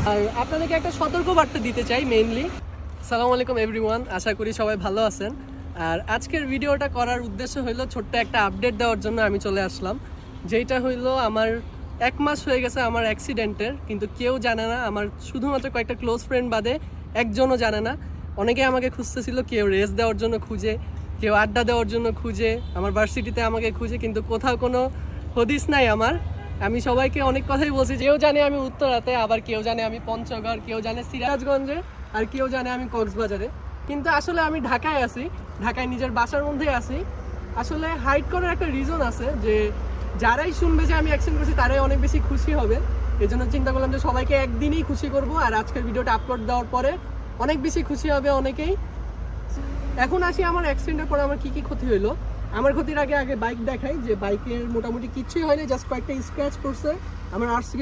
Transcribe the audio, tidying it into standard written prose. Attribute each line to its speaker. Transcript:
Speaker 1: আর আপনাদেরকে একটা সতর্ক বার্তা দিতে চাই মেইনলি। আসসালামু আলাইকুম এভরিওয়ান, আশা করি সবাই ভালো আছেন। আর আজকের ভিডিওটা করার উদ্দেশ্য হইলো ছোট্ট একটা আপডেট দেওয়ার জন্য আমি চলে আসলাম। যেটা হইলো আমার 1 মাস হয়ে গেছে আমার অ্যাক্সিডেন্টের, কিন্তু কেউ জানে না, আমার শুধুমাত্র কয়েকটা ক্লোজ ফ্রেন্ড বাদে একজনও জানে না। অনেকে আমাকে খুঁজতেছিল, কেউ রেস দেওয়ার জন্য খুঁজে, কেউ আড্ডা দেওয়ার জন্য খুঁজে, আমার ভার্সিটিতে আমাকে খুঁজে, কিন্তু কোথাও কোনো হদিস নাই আমার। আমি সবাইকে অনেক কথাই বলছি, কেউ জানে আমি উত্তরাতে, আবার কেউ জানে আমি পঞ্চগড়, কেউ জানে সিরাজগঞ্জে, আর কেউ জানে আমি কক্সবাজারে। কিন্তু আসলে আমি ঢাকায় আছি, ঢাকায় নিজের বাসার মধ্যেই আছি। আসলে হাইড করার একটা রিজন আছে, যে যারাই শুনবে যে আমি অ্যাক্সিডেন্ট করছি তারাই অনেক বেশি খুশি হবে। এই জন্য চিন্তা করলাম যে সবাইকে একদিনই খুশি করব, আর আজকের ভিডিওটা আপলোড দেওয়ার পরে অনেক বেশি খুশি হবে অনেকেই। এখন আসি আমার অ্যাক্সিডেন্টের পরে আমার কি কি ক্ষতি হইলো। আমার ক্ষতির আগে বাইক দেখাই, যে বাইকের মোটামুটি কিছুই হয়নি, জাস্ট কয়েকটা স্ক্র্যাচ করছে। আমার আরসি